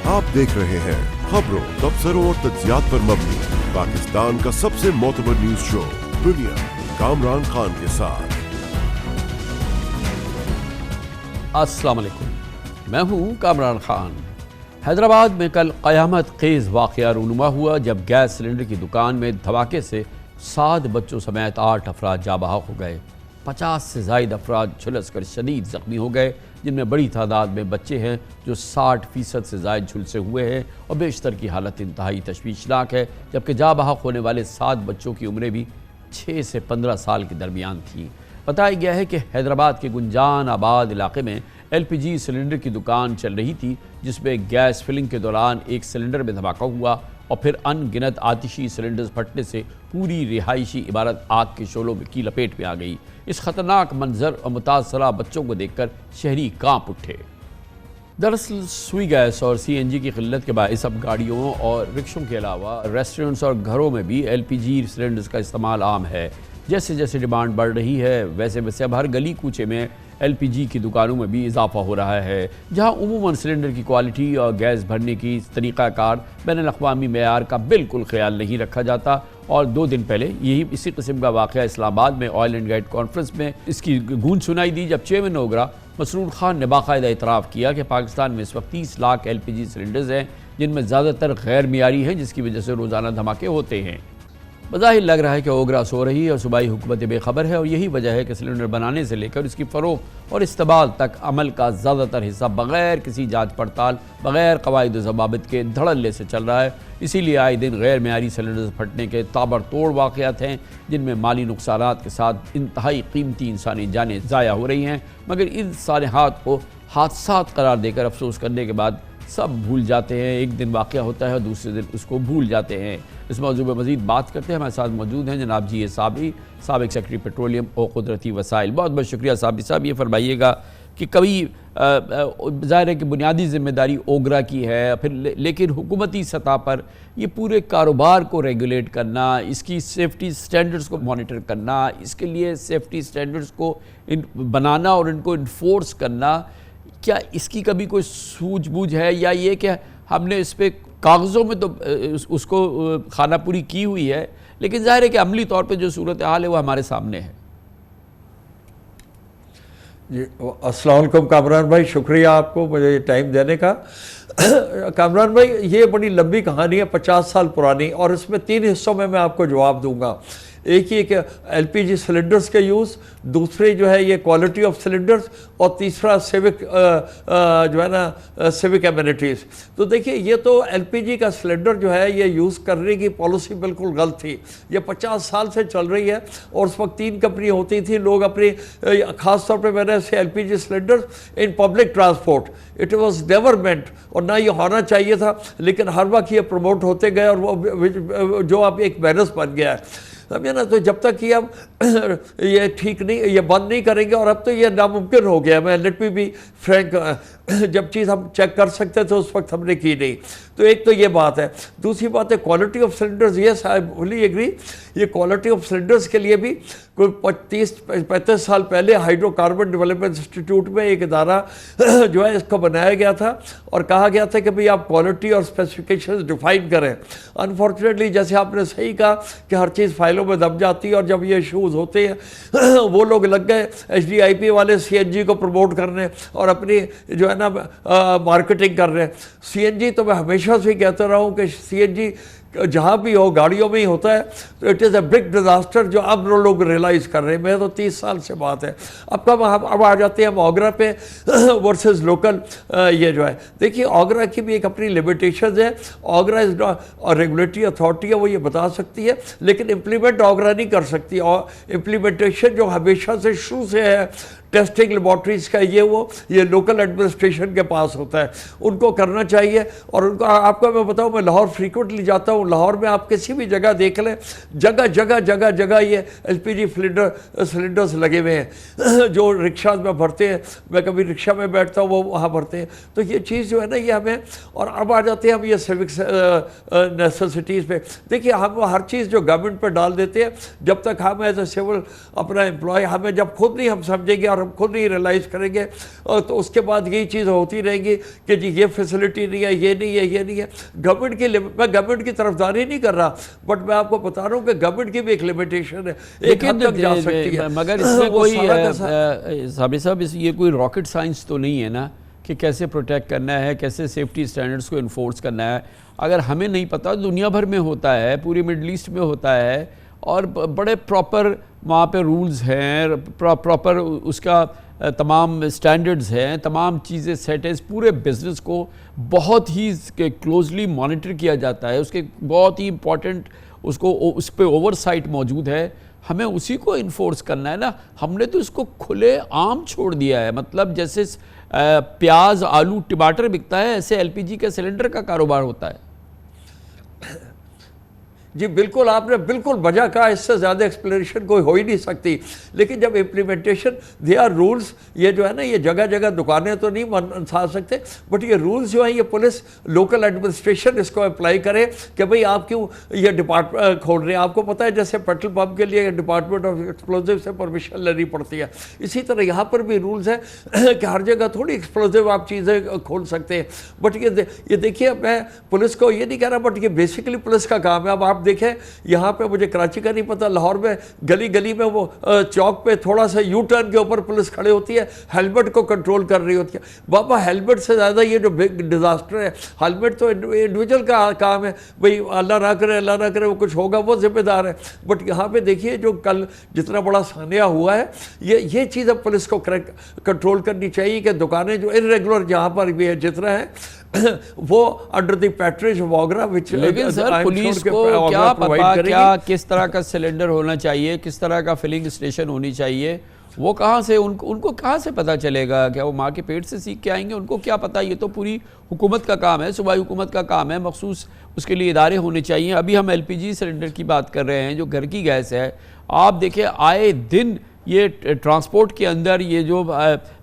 आप देख रहे हैं खबरों, तबसरों और तज्जियात पर मबनी पाकिस्तान का सबसे मोतबर न्यूज शो दुनिया, कामरान खान के साथ। अस्सलाम वालेकुम, मैं हूं कामरान खान। हैदराबाद में कल क़यामत खेज़ वाक़या रूनुमा हुआ जब गैस सिलेंडर की दुकान में धमाके से 7 बच्चों समेत 8 अफराद जाँ बहक हो गए। 50 से ज़ायद अफराद झुलस कर शदीद ज़ख्मी हो गए, जिनमें बड़ी तादाद में बच्चे हैं जो 60% से ज़ायद झुलसे हुए हैं और बेशतर की हालत इंतहाई तशवीशनाक है, जबकि जाँ बहक होने वाले 7 बच्चों की उम्रें भी 6 से 15 साल के दरमियान थी। बताया गया है कि हैदराबाद के गुंजान आबाद इलाके में LPG सिलेंडर की दुकान चल रही थी, जिसमें गैस फिलिंग के दौरान एक सिलेंडर में धमाका हुआ और फिर अनगिनत आतिशी सिलेंडर्स फटने से पूरी रिहायशी इमारत आग के शोलों की लपेट में आ गई। इस खतरनाक मंजर और मुतासरा बच्चों को देखकर शहरी कांप उठे। दरअसल सुई गैस और CNG की किल्लत के बायस अब गाड़ियों और रिक्शों के अलावा रेस्टोरेंट्स और घरों में भी LPG सिलेंडर्स का इस्तेमाल आम है। जैसे जैसे डिमांड बढ़ रही है वैसे वैसे अब हर गली कूचे में LPG की दुकानों में भी इजाफा हो रहा है, जहां उमूमन सिलेंडर की क्वालिटी और गैस भरने की तरीक़ाकार बैनुल-अक़वामी मेयार का बिल्कुल ख्याल नहीं रखा जाता। और 2 दिन पहले इसी किस्म का वाक़या इस्लामाबाद में ऑयल एंड गैस कॉन्फ्रेंस में इसकी गूंज सुनाई दी, जब चेयरमैन ओगरा मसरूर खान ने बाकायदा इतराफ़ किया कि पाकिस्तान में इस वक्त 30 लाख LPG सिलेंडर्स हैं, जिनमें ज़्यादातर गैर मियारी हैं, जिसकी वजह से रोज़ाना धमाके होते हैं। बज़ाहिर लग रहा है कि ओगरा सो रही है और सूबाई हुकूमत बेखबर है, और यही वजह है कि सिलेंडर बनाने से लेकर इसकी फ़रोख्त और इस्तेमाल तक अमल का ज़्यादातर हिस्सा बग़ैर किसी जाँच पड़ताल, बग़ैर क़वाइद व ज़वाबित के धड़ल्ले से चल रहा है। इसीलिए आए दिन गैर मेयारी सिलेंडर फटने के ताबड़तोड़ वाक़यात हैं, जिनमें माली नुकसानात के साथ इंतहाई कीमती इंसानी जानें ज़ाया हो रही हैं, मगर इन सानहात को हादसात करार देकर अफसोस करने के बाद सब भूल जाते हैं। एक दिन वाक़या होता है और दूसरे दिन उसको भूल जाते हैं। इस मौजूद में मज़ीद बात करते हैं, हमारे साथ मौजूद हैं जनाब GA साबरी, साबिक़ सेक्रेटरी पेट्रोलियम और कुदरती वसाइल। बहुत बहुत शुक्रिया साबरी साहब। ये फरमाइएगा कि कभी ज़ाहिर है कि बुनियादी ज़िम्मेदारी ओगरा की है, फिर लेकिन हुकूमती सतह पर ये पूरे कारोबार को रेगुलेट करना, इसकी सेफ्टी स्टैंडर्ड्स को मॉनिटर करना, इसके लिए सेफ्टी स्टैंडर्ड्स को बनाना और इनको इन्फोर्स करना, क्या इसकी कभी कोई सूझबूझ है, या ये कि हमने इस पर कागज़ों में तो उसको खाना पूरी की हुई है, लेकिन ज़ाहिर है कि अमली तौर पे जो सूरत हाल है वो हमारे सामने है। जी अस्सलाम वालेकुम कामरान भाई, शुक्रिया आपको मुझे टाइम देने का। कामरान भाई, ये बड़ी लंबी कहानी है, 50 साल पुरानी, और इसमें 3 हिस्सों में मैं आपको जवाब दूंगा। एक ही कि LPG सिलेंडर्स के यूज़, दूसरे जो है ये क्वालिटी ऑफ सिलेंडर्स, और तीसरा सिविक जो है ना सिविक एमिनिटीज़। तो देखिए, ये तो LPG का सिलेंडर जो है ये यूज़ करने की पॉलिसी बिल्कुल गलत थी। ये 50 साल से चल रही है, और उस वक्त 3 कंपनी होती थी। लोग अपनी ख़ास तौर पे मैंने ऐसे LPG cylinders in public transport, it was never meant, और ना ये होना चाहिए था, लेकिन हर वक्त ये प्रमोट होते गए, और वो जो अब एक बैनस बन गया है, समझे ना। तो जब तक कि अब ये ठीक नहीं, ये बंद नहीं करेंगे, और अब तो ये नामुमकिन हो गया। मैं लेट मी बी फ्रैंक, जब चीज़ हम चेक कर सकते थे उस वक्त हमने की नहीं। तो एक तो ये बात है। दूसरी बात है quality of cylinders. Yes, I fully agree. ये क्वालिटी ऑफ सिलेंडर्स के लिए भी कोई 35 साल पहले हाइड्रोकार्बन डेवलपमेंट इंस्टीट्यूट में एक इदारा जो है इसको बनाया गया था, और कहा गया था कि भाई आप क्वालिटी और स्पेसिफिकेशंस डिफाइन करें। अनफॉर्चुनेटली, जैसे आपने सही कहा कि हर चीज़ फाइलों में दब जाती है, और जब ये इशूज़ होते हैं वो लोग लग गए HDIP वाले CNG को प्रमोट करने और अपनी जो है ना मार्केटिंग कर रहे हैं। CNG तो मैं हमेशा से कहता रहा हूँ कि CNG जहाँ भी हो गाड़ियों में ही होता है, तो it is a big disaster, जो अब लोग रियलाइज़ कर रहे हैं। मैं तो 30 साल से बात है। अब आ जाते हैं हम ओगरा पे वर्सेस लोकल। ये जो है, देखिए, ओगरा की भी एक अपनी लिमिटेशंस है। ओगरा इज और रेगुलेटरी अथॉरिटी है, वो ये बता सकती है, लेकिन इम्प्लीमेंट ओगरा नहीं कर सकती। और इम्प्लीमेंटेशन जो हमेशा से शुरू से है, टेस्टिंग लेबॉर्ट्रीज़ का ये लोकल एडमिनिस्ट्रेशन के पास होता है, उनको करना चाहिए। और उनको, आपको मैं बताऊँ, मैं लाहौर फ्रीक्वेंटली जाता हूँ। लाहौर में आप किसी भी जगह देख लें, जगह जगह जगह जगह ये LPG सिलेंडर्स लगे हुए हैं, जो रिक्शा में भरते हैं। मैं कभी रिक्शा में बैठता हूँ, वो वहाँ भरते हैं। तो ये चीज़ जो है ना, ये हमें, और अब आ जाते हैं हम ये सिविक नेसेसिटीज़ पे। देखिए, हम हर चीज़ जो गवर्नमेंट पर डाल देते हैं, जब तक हम एज ए सिविल अपना एम्प्लॉय, हमें जब खुद नहीं हम समझेंगे और बार हम खुद नहीं रियलाइज़ करेंगे और तो उसके बाद यही चीज़ होती रहेगी कि जी ये फैसिलिटी नहीं है, ये नहीं है, ये नहीं है। गवर्नमेंट की मैं गवर्नमेंट की तरफदारी नहीं कर रहा, बट मैं आपको बता रहा हूँ कि गवर्नमेंट की भी एक लिमिटेशन है, एक हद तक जा सकती है। मगर इसमें कोई साबिर साहब ये कोई रॉकेट साइंस तो नहीं है ना कि कैसे प्रोटेक्ट करना है, कैसे सेफ्टी स्टैंडर्ड्स को इन्फोर्स करना है। अगर हमें नहीं पता, दुनिया भर में होता है, पूरी मिडल ईस्ट में होता है और बड़े प्रॉपर वहाँ पे रूल्स हैं, प्रॉपर उसका तमाम स्टैंडर्ड्स हैं, तमाम चीज़ें सेट है। इस पूरे बिज़नेस को बहुत ही क्लोजली मॉनिटर किया जाता है, उसके बहुत ही इम्पॉर्टेंट उसको उस पर ओवरसाइट मौजूद है। हमें उसी को इन्फोर्स करना है ना। हमने तो इसको खुले आम छोड़ दिया है, मतलब जैसे प्याज, आलू, टमाटर बिकता है, ऐसे एलपीजी के सिलेंडर का कारोबार होता है। जी बिल्कुल, आपने बिल्कुल वजह कहा, इससे ज़्यादा एक्सप्लेनेशन कोई हो ही नहीं सकती। लेकिन जब इम्प्लीमेंटेशन, दे आर रूल्स, ये जो है ना, ये जगह जगह दुकानें तो नहीं बना सकते, बट ये रूल्स जो है ये पुलिस, लोकल एडमिनिस्ट्रेशन इसको अप्लाई करे कि भाई आप क्यों ये डिपार्टमेंट खोल रहे हैं। आपको पता है जैसे पेट्रोल पंप के लिए डिपार्टमेंट ऑफ एक्सप्लोजिव से परमिशन लेनी पड़ती है, इसी तरह यहाँ पर भी रूल्स है कि हर जगह थोड़ी एक्सप्लोजिव आप चीज़ें खोल सकते हैं। बट ये देखिए, मैं पुलिस को ये नहीं कह रहा, बट ये बेसिकली पुलिस का काम है। अब आप देखें, यहाँ पे मुझे कराची का नहीं पता, लाहौर में गली गली में वो चौक पे थोड़ा सा यू टर्न के ऊपर पुलिस खड़ी होती है, हेलमेट को कंट्रोल कर रही होती है। बाबा हेलमेट से ज़्यादा ये जो बिग डिजास्टर है, हेलमेट तो इंडिविजुअल का काम है, भाई अल्लाह ना करे वो कुछ होगा, वो जिम्मेदार है। बट यहाँ पे देखिए जो कल जितना बड़ा सानिया हुआ है, ये चीज़ अब पुलिस को कंट्रोल करनी चाहिए कि दुकानें जो इरेगुलर जहाँ पर भी है जितना है वो अंडर द पैट्रेज ऑफ आगरा, विच लेकिन सर पुलिस को क्या पता क्या किस तरह का सिलेंडर होना चाहिए, किस तरह का फिलिंग स्टेशन होनी चाहिए, वो कहाँ से उनको कहाँ से पता चलेगा? क्या वो माँ के पेट से सीख के आएंगे? उनको क्या पता? ये तो पूरी हुकूमत का काम है, सूबाई हुकूमत का काम है, मखसूस उसके लिए इदारे होने चाहिए। अभी हम एलपीजी सिलेंडर की बात कर रहे हैं, जो घर की गैस है। आप देखिए आए दिन ये ट्रांसपोर्ट के अंदर ये जो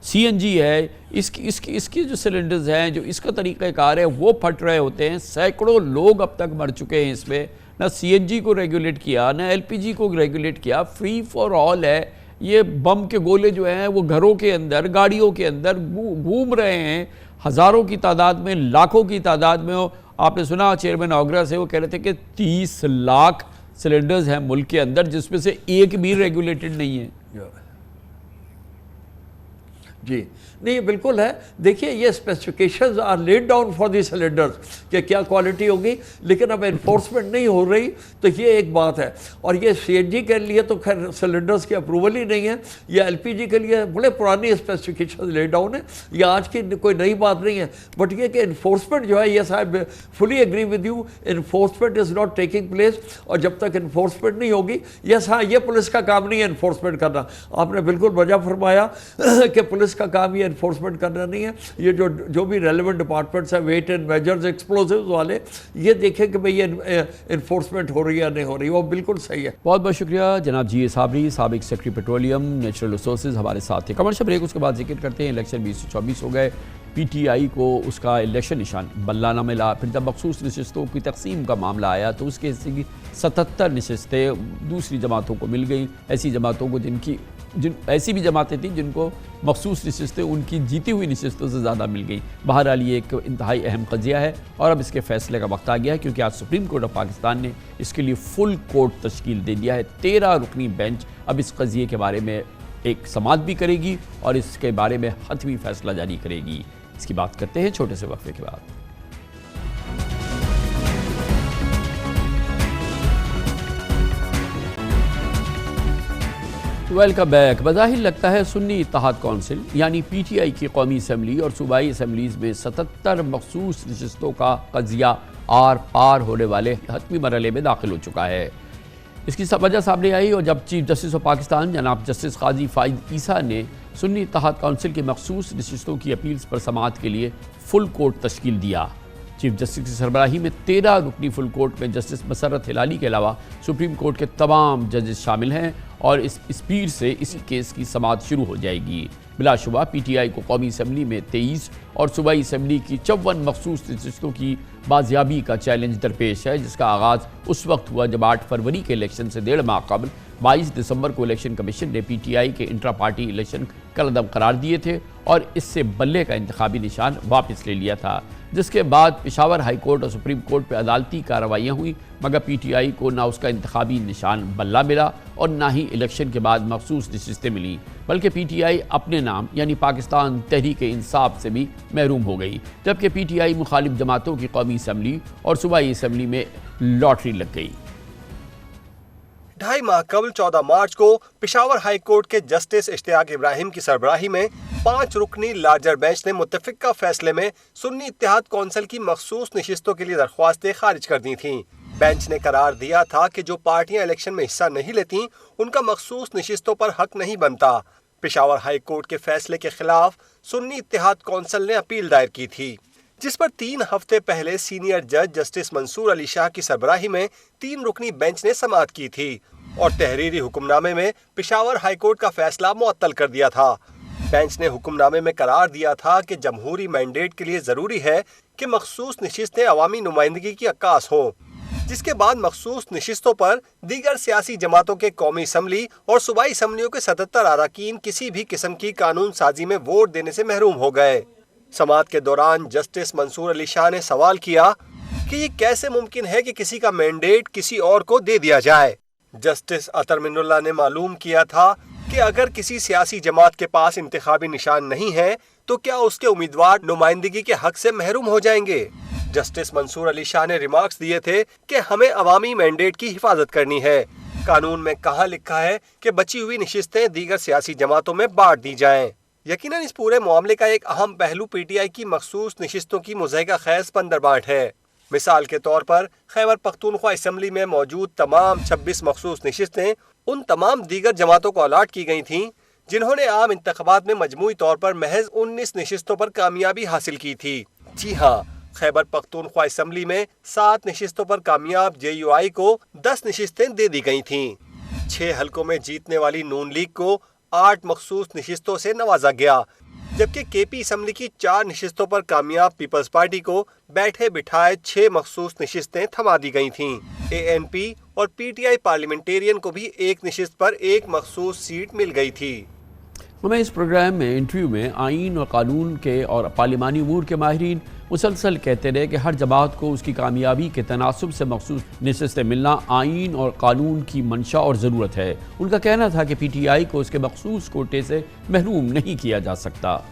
सीएनजी है, इसकी जो सिलेंडर्स हैं, जो इसका तरीक़ाकार है, वो फट रहे होते हैं। सैकड़ों लोग अब तक मर चुके हैं इसमें। ना सीएनजी को रेगुलेट किया, ना एलपीजी को रेगुलेट किया, फ्री फॉर ऑल है। ये बम के गोले जो हैं वो घरों के अंदर, गाड़ियों के अंदर घूम रहे हैं, हज़ारों की तादाद में, लाखों की तादाद में। आपने सुना चेयरमैन आगरा से वो कह रहे थे कि 30 लाख सिलेंडर्स हैं मुल्क के अंदर, जिसमें से एक भी रेगुलेटेड नहीं है। जी नहीं, बिल्कुल है। देखिए ये specifications are laid down for the cylinders कि क्या क्वालिटी होगी, लेकिन अब एनफोर्समेंट नहीं हो रही, तो ये एक बात है। और ये सीएनजी के लिए तो खैर सिलेंडर्स की अप्रूवल ही नहीं है, ये एलपीजी के लिए बड़े पुरानी स्पेसिफिकेशन लेड डाउन है, ये आज की कोई नई बात नहीं है। बट ये कि एनफोर्समेंट जो है, ये साहब fully agree with you, enforcement is not taking place. और जब तक एनफोर्समेंट नहीं होगी, यस हाँ, ये पुलिस का काम नहीं है एनफोर्समेंट करना। आपने बिल्कुल वजह फरमाया कि पुलिस का काम ये एनफोर्समेंट करना नहीं है। ये जो भी रेलेवेंट डिपार्टमेंट्स है, वेट एंड मेजर्स, एक्सप्लोसिव्स वाले, ये देखें कि भाई ये एनफोर्समेंट हो रही है या नहीं हो रही, वो बिल्कुल सही है। बहुत बहुत शुक्रिया जनाब जी साबरी, साबिक सेक्रेटरी पेट्रोलियम नेचुरल रिसोर्सेज, हमारे साथ थे। कमर्शियल ब्रेक, उसके बाद जिक्र करते हैं इलेक्शन 2024 हो गए, पीटीआई को उसका इलेक्शन निशान बल्ला न मिला। फिर जब मखसूस नशिस्तों की तकसीम का मामला आया तो उसके हिस्से की 77 नशिस्तें दूसरी जमातों को मिल गई। ऐसी जमातों को ऐसी भी जमातें थीं जिनको मखसूस नशिस्तें उनकी जीती हुई नशिस्तों से ज़्यादा मिल गई। बहरहाल ये एक इंतहाई अहम कज़िया है और अब इसके फैसले का वक्त आ गया है, क्योंकि आज सुप्रीम कोर्ट ऑफ पाकिस्तान ने इसके लिए फुल कोर्ट तश्कील दे दिया है। 13 रुकनी बेंच अब इस कज़िये के बारे में एक समाअत भी करेगी और इसके बारे में हतमी फैसला जारी करेगी। इसकी बात करते हैं छोटे से वक्फे के बाद। Welcome back. बज़ाहिर लगता है सुन्नी इत्तेहाद कौंसिल यानी पीटीआई की कौमी असम्बली और सूबाई असम्बलीज़ में 77 मखसूस नशिस्तों का कज़िया आर पार होने वाले हतमी मरहले में दाखिल हो चुका है। इसकी वजह सामने आई और जब चीफ जस्टिस ऑफ पाकिस्तान जनाब जस्टिस काजी फ़ाइज़ ईसा ने सुन्नी इत्तेहाद कौंसिल की मखसूस नशिस्तों की अपील्स पर समाअत के लिए फुल कोर्ट तश्कील दिया। चीफ जस्टिस की सरबराही में 13 रुकनी फुल कोर्ट में जस्टिस मसर्रत हिलाली के अलावा सुप्रीम कोर्ट के तमाम जजेस शामिल हैं और इस स्पीड से इसी केस की समाअत शुरू हो जाएगी। बिलाशुबा पीटीआई को कौमी असम्बली में 23 और सूबाई असम्बली की 54 मखसूस नशिस्तों की बाजियाबी का चैलेंज दरपेश है, जिसका आगाज़ उस वक्त हुआ जब 8 फरवरी के इलेक्शन से 1.5 माह कबल 22 दिसंबर को इलेक्शन कमीशन ने पीटीआई के इंट्रा पार्टी इलेक्शन कलअदम करार दिए थे और इससे बल्ले का इंतखाबी निशान वापस ले लिया था, जिसके बाद पेशावर हाई कोर्ट और सुप्रीम कोर्ट पर अदालती कार्रवाइयाँ हुई, मगर PTI को ना उसका इंतखाबी निशान बल्ला मिला और ना ही इलेक्शन के बाद मखसूस नशिस्तें मिली, बल्कि PTI अपने नाम यानी पाकिस्तान तहरीक इंसाफ से भी महरूम हो गई, जबकि PTI मुखालिफ जमातों की कौमी असम्बली और सूबाई असम्बली में लॉटरी लग गई। 2.5 माह कबल 14 मार्च को पेशावर हाई कोर्ट के जस्टिस इश्तियाक इब्राहिम की सरबराही में 5 रुकनी लार्जर बेंच ने मुत्तफिका फैसले में सुन्नी इत्तेहाद कौंसिल की मखसूस नशिस्तों के लिए दरख्वास्तें खारिज कर दी थीं। बेंच ने करार दिया था कि जो पार्टियां इलेक्शन में हिस्सा नहीं लेती उनका मखसूस नशिस्तों पर हक नहीं बनता। पेशावर हाई कोर्ट के फैसले के खिलाफ सुन्नी इत्तेहाद कौंसिल ने अपील दायर की थी, जिस पर 3 हफ्ते पहले सीनियर जज जस्टिस मंसूर अली शाह की सरबराही में 3 रुकनी बेंच ने समाअत की थी और तहरीरी हुक्मनामे में पेशावर हाई कोर्ट का फैसला मुअत्तल कर दिया था। बेंच ने हुक्मनामे में करार दिया था कि जमहूरी मैंडेट के लिए जरूरी है कि मखसूस नशिस्तें अवामी नुमाइंदगी की अक्कास हों, जिसके बाद मखसूस नशिस्तों पर दीगर सियासी जमातों के कौमी असम्बली और सूबाई असम्बलियों के 77 अरकान किसी भी किस्म की कानून साजी में वोट देने से महरूम हो गए। समाअत के दौरान जस्टिस मंसूर अली शाह ने सवाल किया कि ये कैसे मुमकिन है कि किसी का मैंडेट किसी और को दे दिया जाए। जस्टिस अतर मिनुल्लाह ने मालूम किया था कि अगर किसी सियासी जमात के पास इंतखाबी निशान नहीं है तो क्या उसके उम्मीदवार नुमाइंदगी के हक से महरूम हो जाएंगे। जस्टिस मंसूर अली शाह ने रिमार्क्स दिए थे कि हमें अवामी मैंडेट की हिफाजत करनी है। कानून में कहाँ लिखा है कि बची हुई नशिस्तें दीगर सियासी जमातों में बांट दी जाएं। यकीनन इस पूरे मामले का एक अहम पहलू PTI की मखसूस नशिस्तों की मुज़ाहिका खैज़ पंदरबांट है। मिसाल के तौर पर खैबर पख्तूनख्वा असम्बली में मौजूद तमाम 26 मखसूस नशिस्तें उन तमाम दीगर जमातों को अलाट की गई थीं जिन्होंने आम इंतखाबात में मजमूई तौर पर महज 19 नशिस्तों पर कामयाबी हासिल की थी। जी हाँ, खैबर पख्तूनख्वा असम्बली में 7 नशिस्तों पर कामयाब JUI को 10 नशिस्तें दे दी गई थीं। 6 हलकों में जीतने वाली नून लीग को 8 मखसूस नशिस्तों से नवाजा गया, जबकि KP असम्बली की 4 नशिस्तों पर कामयाब पीपल्स पार्टी को बैठे बिठाए 6 मखसूस नशिस्तें थमा दी गई थीं। ANP और PTI पार्लियामेंटेरियन को भी 1 नशिस्त पर 1 मखसूस सीट मिल गई थी। हमें इस प्रोग्राम में इंटरव्यू में आइन और कानून के और पार्लिमानी उमूर के माहिरीन मुसलसल कहते रहे कि हर जमात को उसकी कामयाबी के तनासुब से मखसूस नशिस्तें मिलना आइन और कानून की मंशा और ज़रूरत है। उनका कहना था कि PTI को उसके मखसूस कोटे से महरूम नहीं किया जा सकता।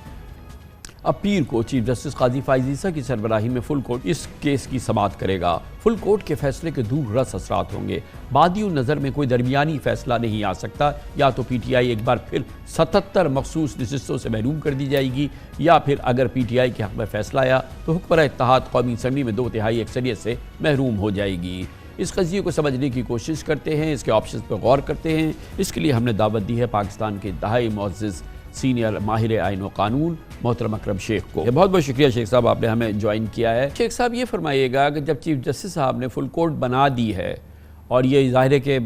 अब पीर को चीफ जस्टिस काजी फाइज़ ईसा की सरबराही में फुल कोर्ट इस केस की समाअत करेगा। फुल कोर्ट के फैसले के दूर रस असरात होंगे। बादियों नज़र में कोई दरमियानी फैसला नहीं आ सकता। या तो PTI एक बार फिर 77 मखसूस नशिस्तों से महरूम कर दी जाएगी, या फिर अगर PTI के हक़ में फैसला आया तो हुक्मरान इत्तेहाद कौमी असम्बली में 2/3 अक्सरियत से महरूम हो जाएगी। इस कज़िये को समझने की कोशिश करते हैं, इसके ऑप्शन पर गौर करते हैं। इसके लिए हमने दावत दी है पाकिस्तान के इंतहाई मुअज़्ज़िज़ सीनियर माहिर आइन व कानून मोहतरम अकरम शेख को। बहुत बहुत शुक्रिया शेख साहब, आपने हमें ज्वाइन किया है। शेख साहब ये फरमाइएगा कि जब चीफ जस्टिस साहब ने फुल कोर्ट बना दी है और ये ज़ाहिर है कि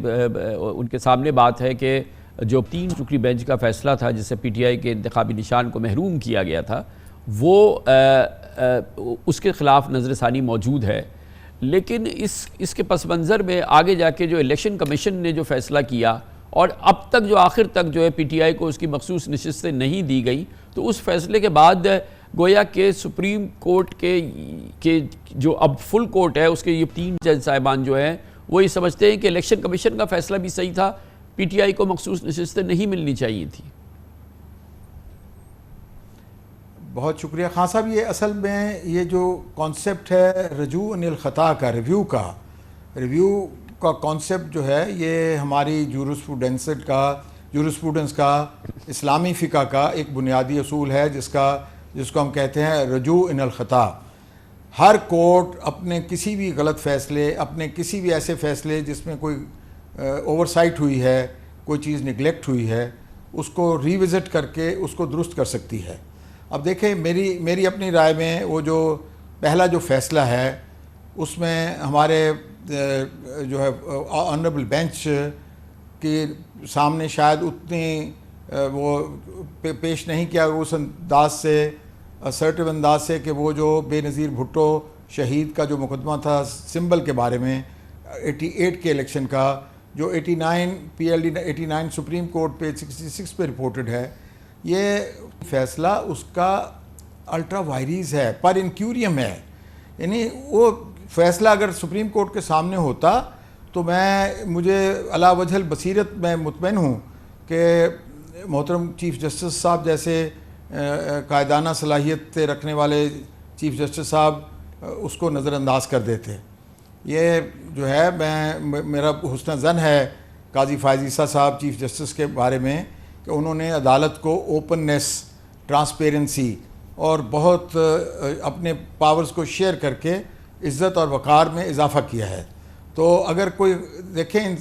उनके सामने बात है कि जो 3 रुकनी बेंच का फैसला था जिससे PTI के इंतखाबी निशान को महरूम किया गया था वो उसके ख़िलाफ़ नज़रसानी मौजूद है, लेकिन इसके पस मंज़र में आगे जाके जो इलेक्शन कमीशन ने जो फ़ैसला किया और अब तक जो आखिर तक जो है PTI को उसकी मखसूस नशिस्तें नहीं दी गई, तो उस फैसले के बाद गोया के सुप्रीम कोर्ट के जो अब फुल कोर्ट है उसके ये 3 जज साहिबान जो हैं वो ये समझते हैं कि इलेक्शन कमीशन का फैसला भी सही था, PTI को मखसूस नशिस्तें नहीं मिलनी चाहिए थी। बहुत शुक्रिया खान साहब। ये असल में ये जो कॉन्सेप्ट है रजू अनिल ख़ता का, रिव्यू का कॉन्सेप्ट जो है ये हमारी जूरिस्प्रूडेंस का इस्लामी फ़िक़ा का एक बुनियादी असूल है जिसको हम कहते हैं रजू अनिल ख़ता। हर कोर्ट अपने किसी भी गलत फ़ैसले, अपने किसी भी ऐसे फ़ैसले जिसमें कोई ओवरसाइट हुई है, कोई चीज़ निगलेक्ट हुई है, उसको रिविज़िट करके उसको दुरुस्त कर सकती है। अब देखें, मेरी अपनी राय में वो जो पहला जो फ़ैसला है उसमें हमारे जो है ऑनरेबल बेंच के सामने शायद उतनी वो पेश नहीं किया उस अंदाज से, असर्टिव अंदाज से कि वो जो बेनज़ीर भुट्टो शहीद का जो मुकदमा था सिंबल के बारे में 88 के इलेक्शन का, जो 89 PLD 89 सुप्रीम कोर्ट पे 66 पे रिपोर्टेड है, ये फैसला उसका अल्ट्रा वायरीज है, पर इंक्यूरियम है। यानी वो फैसला अगर सुप्रीम कोर्ट के सामने होता तो मुझे अला वजहल बसीरत मैं मुतमईन हूँ कि मोहतरम चीफ़ जस्टिस साहब जैसे कायदाना सलाहियत रखने वाले चीफ़ जस्टिस साहब उसको नज़रअंदाज कर देते। ये जो है मेरा हुस्न ज़न है काजी फ़ायज़ ईसा साहब चीफ़ जस्टिस के बारे में कि उन्होंने अदालत को ओपननेस, ट्रांसपेरेंसी और बहुत अपने पावर्स को शेयर करके इज़्ज़त और वक़ार में इजाफ़ा किया है। तो अगर कोई देखें,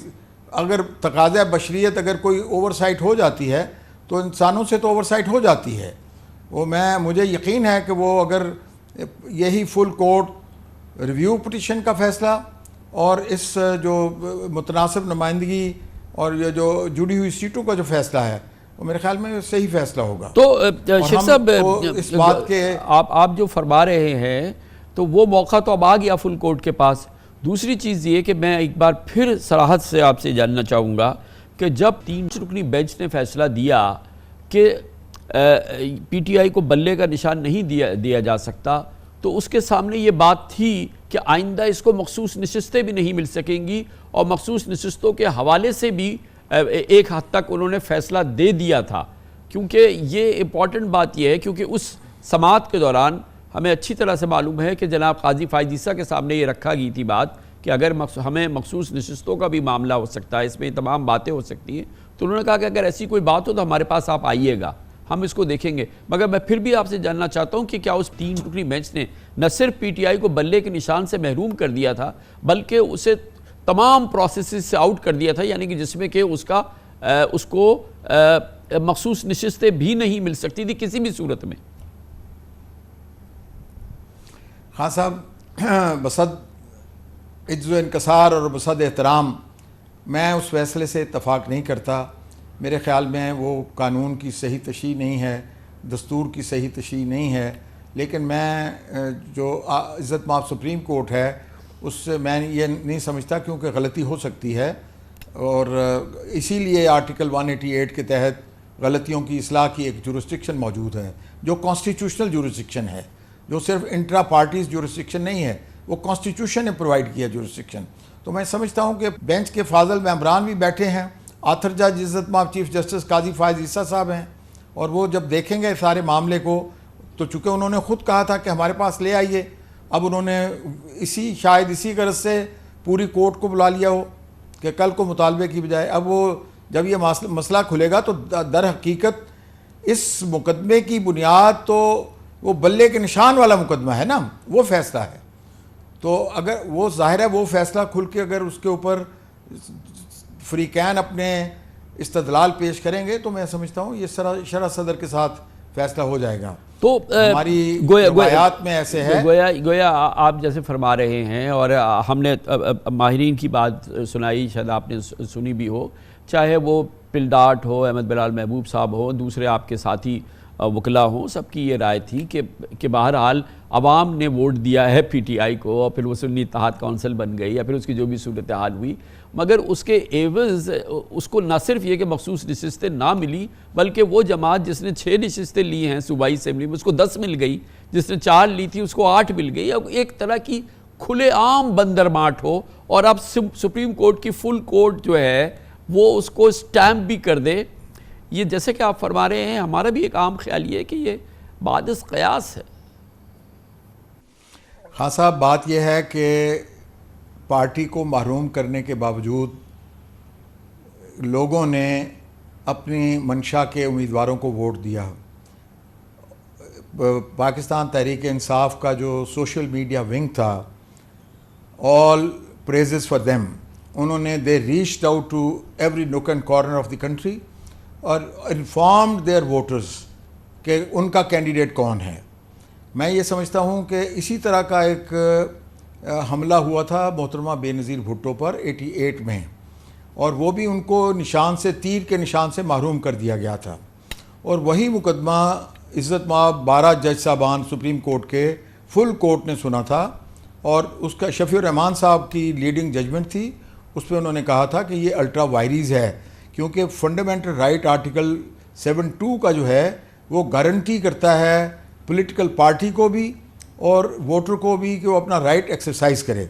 अगर तकाज़ा बशरियत अगर कोई ओवरसाइट हो जाती है तो इंसानों से तो ओवरसाइट हो जाती है। मुझे यकीन है कि वो अगर यही फुल कोर्ट रिव्यू पिटिशन का फ़ैसला और इस जो मुतनासिब नुमाइंदगी और ये जो जुड़ी हुई सीटों का जो फ़ैसला है वो मेरे ख्याल में सही फ़ैसला होगा। तो शेख साहब इस बात के आप जो फरमा रहे हैं तो वो मौका तो अब आ गया फुल कोर्ट के पास। दूसरी चीज़ ये कि मैं एक बार फिर सराहत से आपसे जानना चाहूँगा कि जब 3 रुकनी बेंच ने फैसला दिया कि पीटीआई को बल्ले का निशान नहीं दिया जा सकता, तो उसके सामने ये बात थी कि आइंदा इसको मखसूस नशिस्तें भी नहीं मिल सकेंगी और मखसूस नशिस्तों के हवाले से भी एक हद तक उन्होंने फैसला दे दिया था। क्योंकि ये इम्पॉर्टेंट बात यह है क्योंकि उस समाअत के दौरान हमें अच्छी तरह से मालूम है कि जनाब काजी फ़ायज़ ईसा के सामने ये रखा गई थी बात कि अगर हमें मखसूस नशिस्तों का भी मामला हो सकता है, इसमें तमाम बातें हो सकती हैं। तो उन्होंने कहा कि अगर ऐसी कोई बात हो तो हमारे पास आप आइएगा, हम इसको देखेंगे। मगर मैं फिर भी आपसे जानना चाहता हूँ कि क्या उस 3 रुकनी बेंच ने न सिर्फ पीटीआई को बल्ले के निशान से महरूम कर दिया था बल्कि उसे तमाम प्रोसेस से आउट कर दिया था, यानी कि जिसमें कि उसको मखसूस नशिस्तें भी नहीं मिल सकती थी किसी भी सूरत में। हाँ साहब, बसद इज्ज़ो इनकसार और बसद एहतराम मैं उस फैसले से इत्तफ़ाक़ नहीं करता। मेरे ख़्याल में वो कानून की सही तशरीह नहीं है, दस्तूर की सही तशरीह नहीं है। लेकिन मैं जो इज़्ज़त माफ़ सुप्रीम कोर्ट है उससे मैं ये नहीं समझता, क्योंकि गलती हो सकती है और इसीलिए आर्टिकल 188 के तहत गलतियों की इस्लाह की एक जुरिस्डिक्शन मौजूद है जो कॉन्स्टिट्यूशनल जुरिस्डिक्शन है, जो सिर्फ इंट्रा पार्टीज जुरिस्डिक्शन नहीं है, वो कॉन्स्टिट्यूशन ने प्रोवाइड किया जुरिस्डिक्शन। तो मैं समझता हूँ कि बेंच के फाजल मेंबरान भी बैठे हैं, आथर जज इज़्ज़त माफ़ चीफ़ जस्टिस काजी फ़ायज़ ईसा साहब हैं, और वो जब देखेंगे सारे मामले को तो चूँकि उन्होंने ख़ुद कहा था कि हमारे पास ले आइए, अब उन्होंने शायद इसी गर्ज से पूरी कोर्ट को बुला लिया हो कि कल को मुतालबे की बजाय अब वो जब ये मसला खुलेगा तो दर हकीकत इस मुकदमे की बुनियाद तो वो बल्ले के निशान वाला मुकदमा है ना, वो फैसला है। तो अगर वो ज़ाहिर है वो फैसला खुल के अगर उसके ऊपर फ्रीकैन अपने इस्तदलाल पेश करेंगे तो मैं समझता हूँ ये शरह सदर के साथ फैसला हो जाएगा। तो हमारी रिवायात में ऐसे है, गोया आप जैसे फरमा रहे हैं और हमने माहिरीन की बात सुनाई, शायद आपने सुनी भी हो, चाहे वो पिलडाट हो, अहमद बिलाल महबूब साहब हो, दूसरे आपके साथी वकला हों, सबकी ये राय थी कि बहरहाल अवाम ने वोट दिया है पीटीआई को और फिर वो सुन्नी इत्तेहाद कौंसिल बन गई या फिर उसकी जो भी सूरत हाल हुई, मगर उसके एवज़ उसको न सिर्फ ये कि मखसूस नशिस्तें ना मिली बल्कि वो जमात जिसने 6 नशिस्तें ली हैं सूबाई असम्बली में उसको 10 मिल गई, जिसने 4 ली थी उसको 8 मिल गई। अब एक तरह की खुलेआम बंदरमाट हो और अब सुप्रीम कोर्ट की फुल कोर्ट जो है वो उसको स्टैम्प भी कर दे। ये जैसे कि आप फरमा रहे हैं, हमारा भी एक आम ख्याल ये है कि ये बादिस क़यास है। हाँ साहब, बात यह है कि पार्टी को महरूम करने के बावजूद लोगों ने अपनी मंशा के उम्मीदवारों को वोट दिया। पाकिस्तान तहरीक इंसाफ का जो सोशल मीडिया विंग था, ऑल प्रेजेस फॉर देम, उन्होंने they reached out to every nook and corner of the country और इन्फॉर्म्ड देयर वोटर्स कि उनका कैंडिडेट कौन है। मैं ये समझता हूँ कि इसी तरह का एक हमला हुआ था मोहतरमा बेनज़ीर भुट्टो पर 88 में, और वो भी उनको निशान से, तीर के निशान से महरूम कर दिया गया था। और वही मुकदमा इज़्ज़त माफ़ 12 जज साहबान सुप्रीम कोर्ट के फुल कोर्ट ने सुना था और उसका शफ़ी रहमान साहब की लीडिंग जजमेंट थी। उस पर उन्होंने कहा था कि ये अल्ट्रा वायरीज़ है, क्योंकि फंडामेंटल राइट आर्टिकल 72 का जो है वो गारंटी करता है पॉलिटिकल पार्टी को भी और वोटर को भी कि वो अपना राइट एक्सरसाइज करे।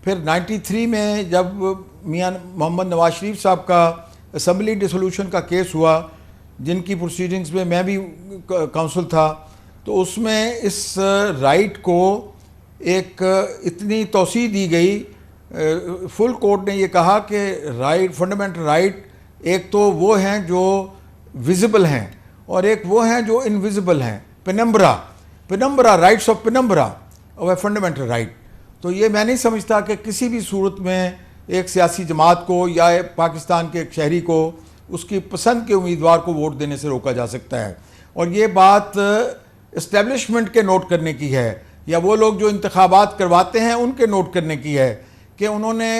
फिर 93 में जब मियां मोहम्मद नवाज शरीफ साहब का असम्बली डिसोल्यूशन का केस हुआ, जिनकी प्रोसीडिंग्स में मैं भी काउंसिल था, तो उसमें इस राइट को एक इतनी तोसी दी गई, फुल कोर्ट ने ये कहा कि राइट, फंडामेंटल राइट एक तो वो हैं जो विजिबल हैं और एक वो हैं जो इनविजिबल हैं, पेनम्बरा राइट्स ऑफ पेनम्बरा और फंडामेंटल राइट। तो ये मैं नहीं समझता कि किसी भी सूरत में एक सियासी जमात को या पाकिस्तान के एक शहरी को उसकी पसंद के उम्मीदवार को वोट देने से रोका जा सकता है। और ये बात इस्टेब्लिशमेंट के नोट करने की है या वो लोग जो इंतखाबात करवाते हैं उनके नोट करने की है कि उन्होंने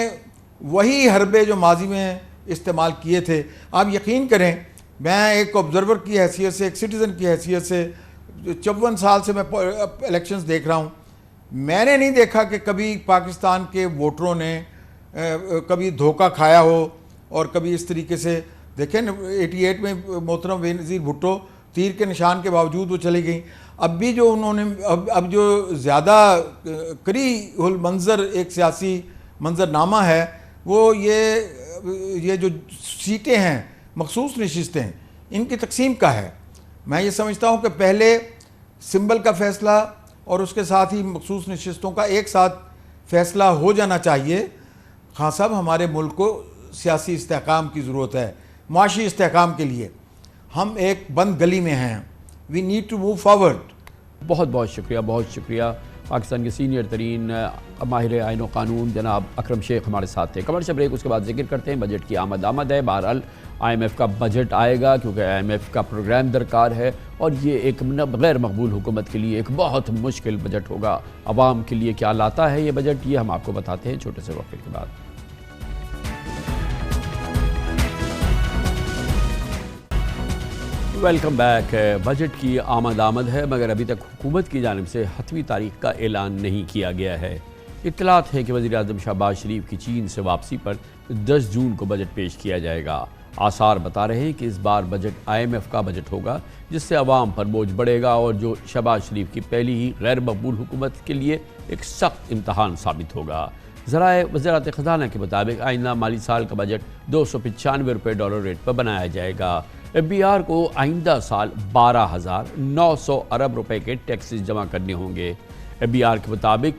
वही हरबे जो माजी में इस्तेमाल किए थे। आप यकीन करें, मैं एक ऑब्जर्वर की हैसियत से, एक सिटीज़न की हैसियत से 54 साल से मैं इलेक्शंस देख रहा हूँ, मैंने नहीं देखा कि कभी पाकिस्तान के वोटरों ने कभी धोखा खाया हो और कभी इस तरीके से। देखें 88 में मोहतरम बेनज़ीर भुट्टो तीर के निशान के बावजूद वो चली गई। अब भी जो उन्होंने अब जो ज़्यादा करी हुल मंजर एक सियासी मंजरनामा है वो ये जो सीटें हैं, मखसूस नशिस्तें, इनकी तकसीम का है। मैं ये समझता हूँ कि पहले सिंबल का फ़ैसला और उसके साथ ही मखसूस नशिस्तों का एक साथ फ़ैसला हो जाना चाहिए। खान साहब, हमारे मुल्क को सियासी इस्तेहकाम की ज़रूरत है, माशी इस्तेहकाम के लिए। हम एक बंद गली में हैं, we need to move forward. बहुत बहुत शुक्रिया, बहुत शुक्रिया। पाकिस्तान के सीनियर तरीन माहिर आइन व कानून जनाब अकरम शेख हमारे साथ थे। कमर्शियल ब्रेक, उसके बाद जिक्र करते हैं बजट की आमद है। बहरहाल IMF का बजट आएगा क्योंकि IMF का प्रोग्राम दरकार है और ये एक गैर मकबूल हुकूमत के लिए एक बहुत मुश्किल बजट होगा। आवाम के लिए क्या लाता है ये बजट, ये हम आपको बताते हैं छोटे से वक्त के बाद। Welcome back. बजट की आमद है मगर अभी तक हुकूमत की जानिब से हतमी तारीख का ऐलान नहीं किया गया है। इत्तलात है कि वज़ीर आज़म शहबाज शरीफ की चीन से वापसी पर 10 जून को बजट पेश किया जाएगा। आसार बता रहे हैं कि इस बार बजट IMF का बजट होगा जिससे अवाम पर बोझ बढ़ेगा और जो शहबाज शरीफ की पहली ही गैर मकबूल हुकूमत के लिए एक सख्त इम्तहान साबित होगा। ज़राए वज़ारत ख़ज़ाना के मुताबिक आइंदा माली साल का बजट $295 रेट पर बनाया जाएगा। FBR को आइंदा साल 12,900 अरब रुपए के टैक्सेस जमा करने होंगे। FBR के मुताबिक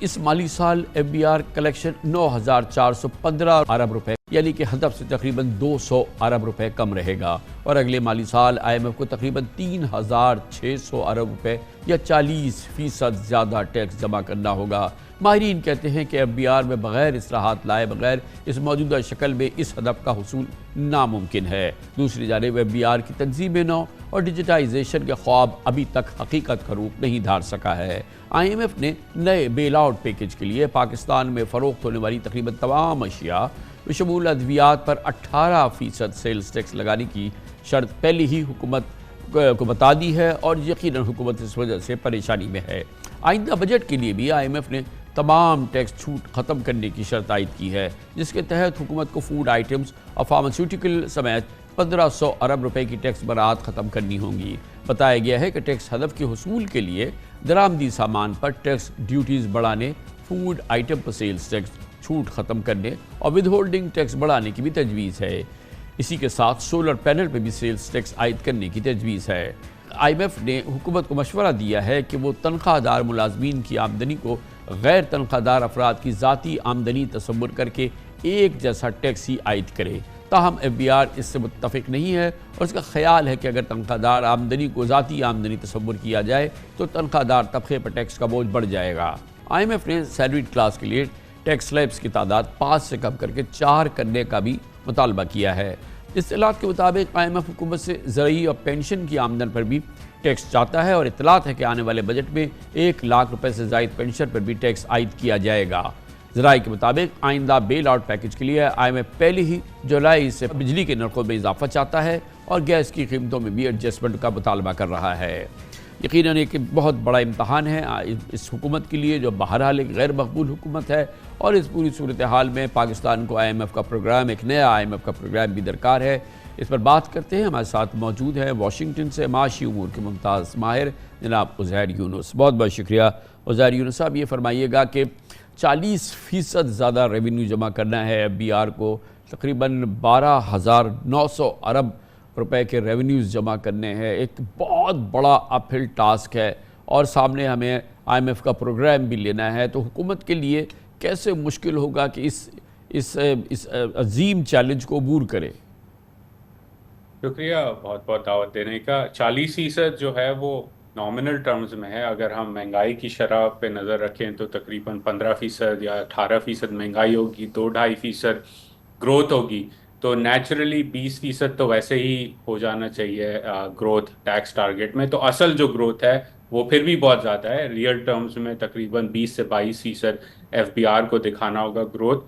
इस माली साल FBR कलेक्शन 9,415 अरब रुपए यानी कि हदफ से तकरीबन 200 अरब रुपए कम रहेगा और अगले माली साल IMF को तकरीबन 3,600 अरब रुपए या 40% ज़्यादा टैक्स जमा करना होगा। माहिरीन कहते हैं कि FBR में बग़ैर इस्लाहात लाए बगैर इस मौजूदा शक्ल में इस हदफ का हुसूल नामुमकिन है। दूसरी जानिब FBR की तंजीम नौ और डिजिटाइजेशन के ख्वाब अभी तक हकीकत का रूप नहीं धार सका है। IMF ने नए बेल आउट पैकेज के लिए पाकिस्तान में फ़रोख्त होने वाली तकरीबन तमाम अशिया बशमूल अद्वियात पर 18% सेल्स टैक्स लगाने की शर्त पहले ही हुकूमत को बता दी है और यकीनन हुकूमत इस वजह से परेशानी में है। आइंदा बजट के लिए भी IMF ने तमाम टैक्स छूट ख़त्म करने की शर्त आयद की है जिसके तहत हुकूमत को फूड आइटम्स और फार्मास्यूटिकल समेत 1500 अरब रुपए की टैक्स बरात ख़त्म करनी होंगी। बताया गया है कि टैक्स हदफ के हुसूल के लिए दरामदी सामान पर टैक्स ड्यूटीज़ बढ़ाने, फूड आइटम पर सेल्स टैक्स छूट ख़त्म करने और विद होल्डिंग टैक्स बढ़ाने की भी तजवीज़ है। इसी के साथ सोलर पैनल पर भी सेल्स टैक्स आयद करने की तजवीज़ है। IMF ने हुकूमत को मशवरा दिया है कि वो तनख्वाहदार मुलाजमीन की आमदनी को गैर तनख्वाहदार अफराद की ज़ाती आमदनी तस्वुर करके एक जैसा टैक्स ही आयद करे। ताहम FBR इससे मुत्तफ़िक नहीं है और उसका ख्याल है कि अगर तनख्वाहदार आमदनी को ज़ाती आमदनी तस्वुर किया जाए तो तनख्वाहदार तबके पर टैक्स का बोझ बढ़ जाएगा। IMF ने सैलरीड क्लास के लिए टैक्स स्लैब्स की तादाद 5 से कम करके 4 करने का भी मुतालबा किया है। इत्तलात के मुताबिक IMF हुकूमत से ज़रूरी और पेंशन की आमदन पर भी टैक्स चाहता है और इत्तलात है कि आने वाले बजट में 1 लाख रुपए से ज़ायद पेंशन पर भी टैक्स आयद किया जाएगा। ज़राए के मुताबिक आइंदा बेल आउट पैकेज के लिए IMF पहले ही जुलाई से बिजली के नरखों में इजाफा चाहता है और गैस की कीमतों में भी एडजस्टमेंट का मुतालबा कर रहा है। यकीनन एक बहुत बड़ा इम्तहान है इस हुकूमत के लिए जो बहरहाल एक गैर मकबूल हुकूमत है और इस पूरी सूरत हाल में पाकिस्तान को IMF का प्रोग्राम, एक नया IMF का प्रोग्राम भी दरकार है। इस पर बात करते हैं। हमारे साथ मौजूद है वाशिंगटन से माशी उमूर के मुमताज़ माहिर जनाब उज़ैर यूनुस। बहुत बहुत शुक्रिया उज़ैर यूनुस साहब। ये फरमाइएगा कि 40% ज़्यादा रेवेन्यू जमा करना है FBR को, तकरीबन 12,900 अरब रुपए के रेवेन्यूज़ जमा करने हैं, एक बहुत बड़ा अपहिल टास्क है और सामने हमें IMF का प्रोग्राम भी लेना है। तो हुकूमत के लिए कैसे मुश्किल होगा कि इस अजीम चैलेंज को अबूर करे। शुक्रिया बहुत बहुत दावत देने का। 40% जो है वो नॉमिनल टर्म्स में है। अगर हम महंगाई की शरह पे नज़र रखें तो तकरीबन 15% या 18% महंगाई होगी, 2-2.5% ग्रोथ होगी, तो नेचुरली 20% तो वैसे ही हो जाना चाहिए ग्रोथ टैक्स टारगेट में। तो असल जो ग्रोथ है वो फिर भी बहुत ज़्यादा है। रियल टर्म्स में तकरीबन 20 से 22% FBR को दिखाना होगा ग्रोथ।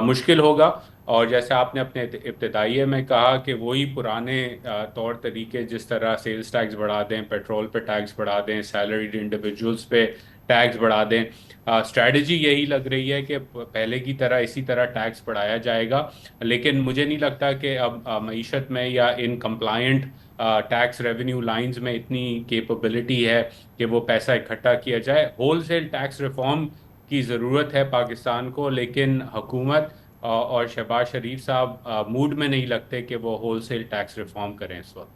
मुश्किल होगा, और जैसे आपने अपने इब्तिदाइये में कहा कि वही पुराने तौर तरीके, जिस तरह सेल्स टैक्स बढ़ा दें, पेट्रोल पे टैक्स बढ़ा दें, सैलरीड इंडिविजुअल्स पे टैक्स बढ़ा दें, स्ट्रैटेजी यही लग रही है कि पहले की तरह इसी तरह टैक्स बढ़ाया जाएगा। लेकिन मुझे नहीं लगता कि अब मईशत में या इन कंप्लायंट टैक्स रेवेन्यू लाइंस में इतनी कैपेबिलिटी है कि वो पैसा इकट्ठा किया जाए। होलसेल टैक्स रिफॉर्म की ज़रूरत है पाकिस्तान को, लेकिन हुकूमत और शहबाज शरीफ साहब मूड में नहीं लगते कि वो होलसेल टैक्स रिफॉर्म करें इस वक्त।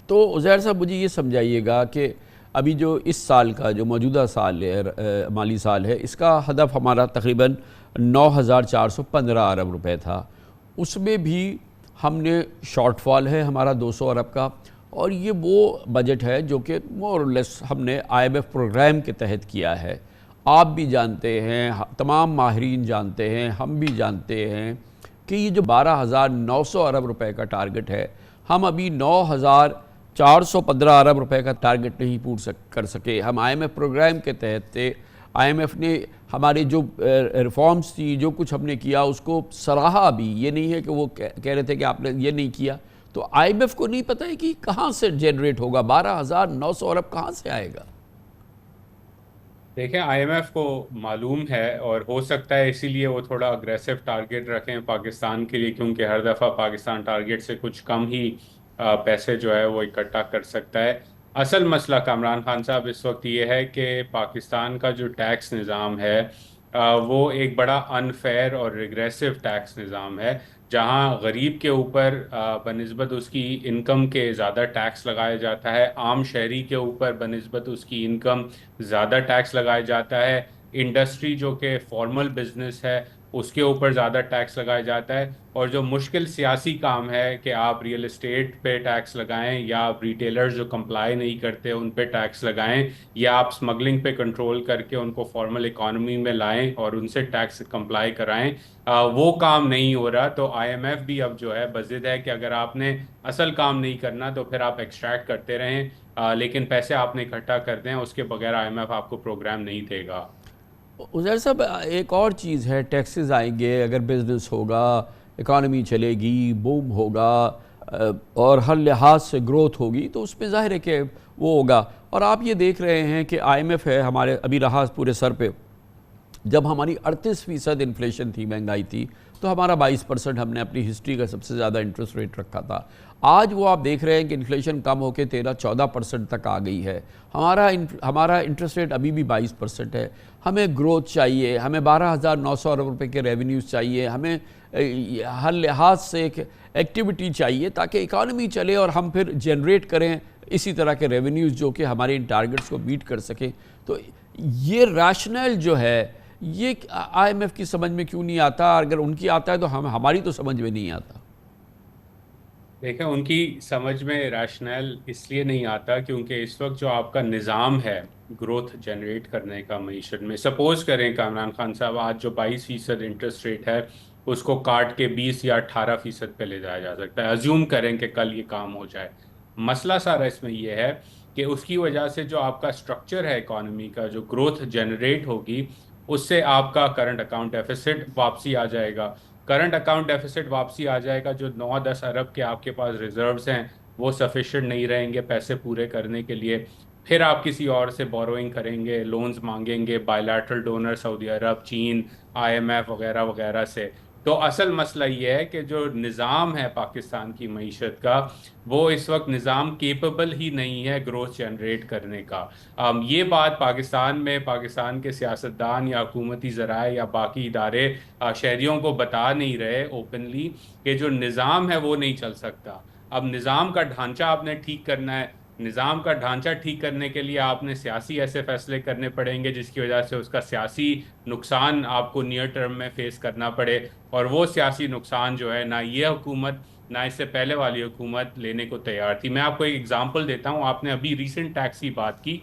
तो उज़ैर साहब मुझे ये समझाइएगा कि अभी जो इस साल का जो मौजूदा साल है, माली साल है, इसका हदफ हमारा तकरीबन 9,415 अरब रुपए था। उसमें भी हमने शॉर्टफॉल है हमारा 200 अरब का, और ये वो बजट है जो कि मोर और लेस हमने IMF प्रोग्राम के तहत किया है। आप भी जानते हैं, तमाम माहिरीन जानते हैं, हम भी जानते हैं कि ये जो 12,900 अरब रुपए का टारगेट है, हम अभी 9,415 अरब रुपए का टारगेट नहीं पूरा कर सके। हम IMF प्रोग्राम के तहत थे। IMF ने हमारे जो रिफॉर्म्स थी, जो कुछ हमने किया, उसको सराहा भी। ये नहीं है कि वो कह रहे थे कि आपने ये नहीं किया। तो IMF को नहीं पता है कि कहाँ से जनरेट होगा 12,900 अरब, कहाँ से आएगा। देखें, IMF को मालूम है, और हो सकता है इसीलिए वो थोड़ा अग्रेसिव टारगेट रखें पाकिस्तान के लिए, क्योंकि हर दफ़ा पाकिस्तान टारगेट से कुछ कम ही पैसे जो है वो इकट्ठा कर सकता है। असल मसला कामरान खान साहब इस वक्त ये है कि पाकिस्तान का जो टैक्स निज़ाम है वो एक बड़ा अनफेयर और रिग्रेसिव टैक्स निज़ाम है, जहां गरीब के ऊपर बनिस्बत उसकी इनकम के ज़्यादा टैक्स लगाया जाता है, आम शहरी के ऊपर बनिस्बत उसकी इनकम ज़्यादा टैक्स लगाया जाता है, इंडस्ट्री जो कि फॉर्मल बिजनेस है उसके ऊपर ज़्यादा टैक्स लगाया जाता है, और जो मुश्किल सियासी काम है कि आप रियल एस्टेट पे टैक्स लगाएं, या आप रिटेलर्स जो कंप्लाई नहीं करते उन पे टैक्स लगाएं, या आप स्मगलिंग पे कंट्रोल करके उनको फॉर्मल इकॉनमी में लाएं और उनसे टैक्स कंप्लाई कराएं, वो काम नहीं हो रहा। तो IMF भी अब जो है बज़िद है कि अगर आपने असल काम नहीं करना तो फिर आप एक्सट्रैक्ट करते रहें, लेकिन पैसे आपने इकट्ठा कर दें, उसके बगैर IMF आपको प्रोग्राम नहीं देगा। उज़ैर साहब, एक और चीज़ है, टैक्सेस आएंगे, अगर बिज़नेस होगा, इकॉनमी चलेगी, बूम होगा और हर लिहाज से ग्रोथ होगी, तो उसमें ज़ाहिर है कि वो होगा। और आप ये देख रहे हैं कि IMF है हमारे अभी रहा पूरे सर पे। जब हमारी 38% इन्फ्लेशन थी, महंगाई थी, तो हमारा 22% हमने अपनी हिस्ट्री का सबसे ज़्यादा इंटरेस्ट रेट रखा था। आज वो आप देख रहे हैं कि इन्फ्लेशन कम होकर 13-14% तक आ गई है। हमारा इंटरेस्ट रेट अभी भी 22% है। हमें ग्रोथ चाहिए, हमें 12,900 अरब रुपए के रेवेन्यूज़ चाहिए, हमें हर लिहाज से एक एक्टिविटी चाहिए ताकि इकानमी चले और हम फिर जनरेट करें इसी तरह के रेवेन्यूज़ जो कि हमारे इन टारगेट्स को बीट कर सकें। तो ये रैशनल जो है, ये IMF की समझ में क्यों नहीं आता? अगर उनकी आता है तो हमारी तो समझ में नहीं आता। देखें, उनकी समझ में रैशनल इसलिए नहीं आता क्योंकि इस वक्त जो आपका निज़ाम है ग्रोथ जनरेट करने का मईशत में, सपोज़ करें कामरान खान साहब, आज जो 22% इंटरेस्ट रेट है उसको काट के 20 या 18% पे ले जाया जा सकता है। अज्यूम करें कि कल ये काम हो जाए। मसला सारा इसमें यह है कि उसकी वजह से जो आपका स्ट्रक्चर है इकॉनमी का, जो ग्रोथ जनरेट होगी, उससे आपका करंट अकाउंट डेफिसिट वापसी आ जाएगा। करंट अकाउंट डेफिसिट वापसी आ जाएगा, जो 9-10 अरब के आपके पास रिजर्व्स हैं वो सफिशिएंट नहीं रहेंगे पैसे पूरे करने के लिए। फिर आप किसी और से बोरोइंग करेंगे, लोन्स मांगेंगे, बायलैटरल डोनर सऊदी अरब, चीन, IMF वगैरह वगैरह से। तो असल मसला ये है कि जो निज़ाम है पाकिस्तान की मईशत का, वो इस वक्त निज़ाम केपेबल ही नहीं है ग्रोथ जनरेट करने का। ये बात पाकिस्तान में पाकिस्तान के सियासतदान या हुकूमती ज़राए या बाकी इदारे शहरियों को बता नहीं रहे ओपनली कि जो निज़ाम है वो नहीं चल सकता। अब निज़ाम का ढांचा आपने ठीक करना है। निज़ाम का ढांचा ठीक करने के लिए आपने सियासी ऐसे फैसले करने पड़ेंगे जिसकी वजह से उसका सियासी नुकसान आपको नियर टर्म में फेस करना पड़े, और वो सियासी नुकसान जो है ना ये हुकूमत ना इससे पहले वाली हुकूमत लेने को तैयार थी। मैं आपको एक एग्जांपल देता हूँ। आपने अभी रीसेंट टैक्स की बात की,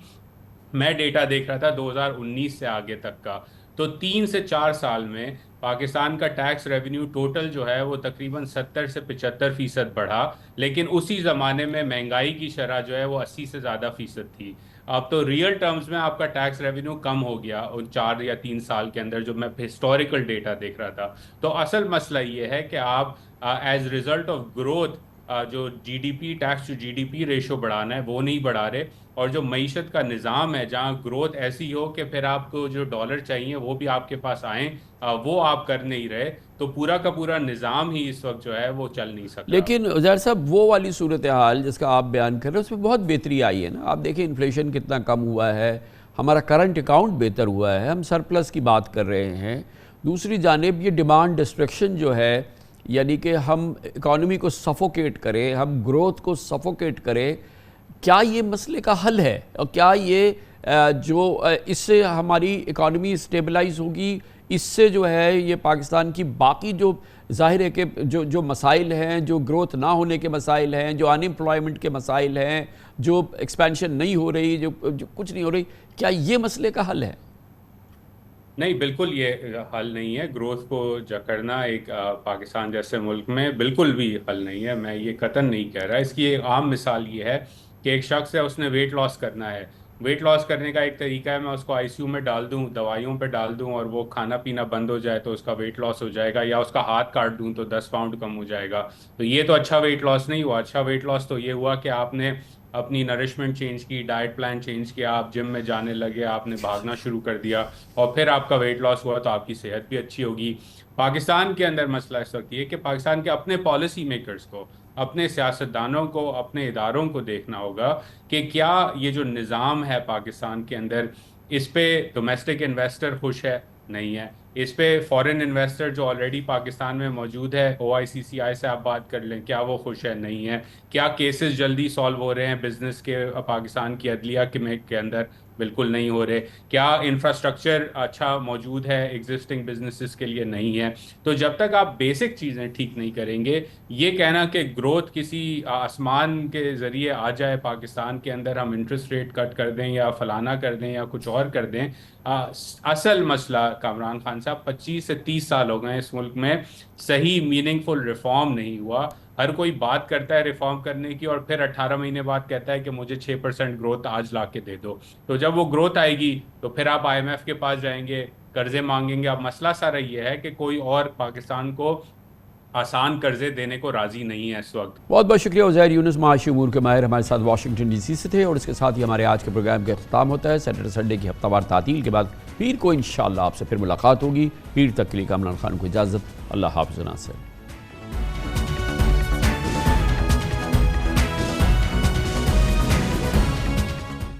मैं डेटा देख रहा था 2019 से आगे तक का, तो 3 से 4 साल में पाकिस्तान का टैक्स रेवेन्यू टोटल जो है वो तकरीबन 70 से 75% बढ़ा, लेकिन उसी ज़माने में महंगाई की शरह जो है वो 80 से ज़्यादा फीसद थी। अब तो रियल टर्म्स में आपका टैक्स रेवेन्यू कम हो गया उन 4 या 3 साल के अंदर, जो मैं हिस्टोरिकल डेटा देख रहा था। तो असल मसला ये है कि आप एज रिजल्ट ऑफ ग्रोथ जो GDP tax to GDP ratio बढ़ाना है वो नहीं बढ़ा रहे, और जो मईशत का निज़ाम है जहाँ ग्रोथ ऐसी हो कि फिर आपको जो डॉलर चाहिए वो भी आपके पास आए, वो आप कर नहीं रहे, तो पूरा का पूरा निज़ाम ही इस वक्त जो है वो चल नहीं सकता। लेकिन उज़ैर साहब, वो वाली सूरत हाल जिसका आप बयान कर रहे हैं उसमें बहुत बेहतरी आई है ना। आप देखिए इन्फ्लेशन कितना कम हुआ है, हमारा करंट अकाउंट बेहतर हुआ है, हम सरप्लस की बात कर रहे हैं। दूसरी जानिब ये डिमांड डिस्ट्रक्शन जो है, यानी कि हम इकॉनमी को सफोकेट करें, हम ग्रोथ को सफोकेट करें, क्या ये मसले का हल है? और क्या ये इससे हमारी इकॉनमी स्टेबलाइज होगी? इससे जो है ये पाकिस्तान की बाकी जो जाहिर है कि जो मसाइल हैं, जो ग्रोथ ना होने के मसाइल हैं, जो अनएम्प्लॉयमेंट के मसाइल हैं, जो एक्सपेंशन नहीं हो रही, जो कुछ नहीं हो रही, क्या ये मसले का हल है? नहीं, बिल्कुल ये हल नहीं है। ग्रोथ को जकड़ना एक पाकिस्तान जैसे मुल्क में बिल्कुल भी हल नहीं है। मैं ये कतन नहीं कह रहा। इसकी एक आम मिसाल ये है कि एक शख्स है, उसने वेट लॉस करना है। वेट लॉस करने का एक तरीका है मैं उसको आईसीयू में डाल दूं, दवाइयों पे डाल दूं, और वो खाना पीना बंद हो जाए तो उसका वेट लॉस हो जाएगा, या उसका हाथ काट दूं तो 10 पाउंड कम हो जाएगा। तो ये तो अच्छा वेट लॉस नहीं हुआ। अच्छा वेट लॉस तो ये हुआ कि आपने अपनी नरिशमेंट चेंज की, डाइट प्लान चेंज किया, आप जिम में जाने लगे, आपने भागना शुरू कर दिया, और फिर आपका वेट लॉस हुआ, तो आपकी सेहत भी अच्छी होगी। पाकिस्तान के अंदर मसला इस वक्त ये कि पाकिस्तान के अपने पॉलिसी मेकर्स को, अपने सियासतदानों को, अपने इदारों को देखना होगा कि क्या ये जो निज़ाम है पाकिस्तान के अंदर, इस पे डोमेस्टिक इन्वेस्टर खुश है? नहीं है। इस पे फॉरेन इन्वेस्टर जो ऑलरेडी पाकिस्तान में मौजूद है, OICCI से आप बात कर लें, क्या वो खुश है? नहीं है। क्या केसेस जल्दी सॉल्व हो रहे हैं बिजनेस के पाकिस्तान की अदलिया के अंदर? बिल्कुल नहीं हो रहे। क्या इंफ्रास्ट्रक्चर अच्छा मौजूद है एग्जिस्टिंग बिजनेसेस के लिए? नहीं है। तो जब तक आप बेसिक चीज़ें ठीक नहीं करेंगे, ये कहना कि ग्रोथ किसी आसमान के ज़रिए आ जाए पाकिस्तान के अंदर, हम इंटरेस्ट रेट कट कर दें या फलाना कर दें या कुछ और कर दें, असल मसला कामरान खान साहब 25 से 30 साल हो गए इस मुल्क में सही मीनिंगफुल रिफॉर्म नहीं हुआ। हर कोई बात करता है रिफॉर्म करने की, और फिर 18 महीने बाद कहता है कि मुझे 6% ग्रोथ आज ला के दे दो। तो जब वो ग्रोथ आएगी तो फिर आप IMF के पास जाएंगे, कर्जे मांगेंगे। अब मसला सारा ये है कि कोई और पाकिस्तान को आसान कर्जे देने को राजी नहीं है इस वक्त। बहुत बहुत शुक्रिया उज़ैर यूनुस, माशी उमूर के माहिर, हमारे साथ वाशिंगटन DC से थे। और इसके साथ ही हमारे आज के प्रोग्राम का अख्ताम होता है। सैटरडे संडे की हफ्तावार तातील के बाद पीर को इंशाअल्लाह आपसे फिर मुलाकात होगी। पीर तक के लिए कामरान खान को इजाज़त। अल्लाह हाफ़िज़ नासिर।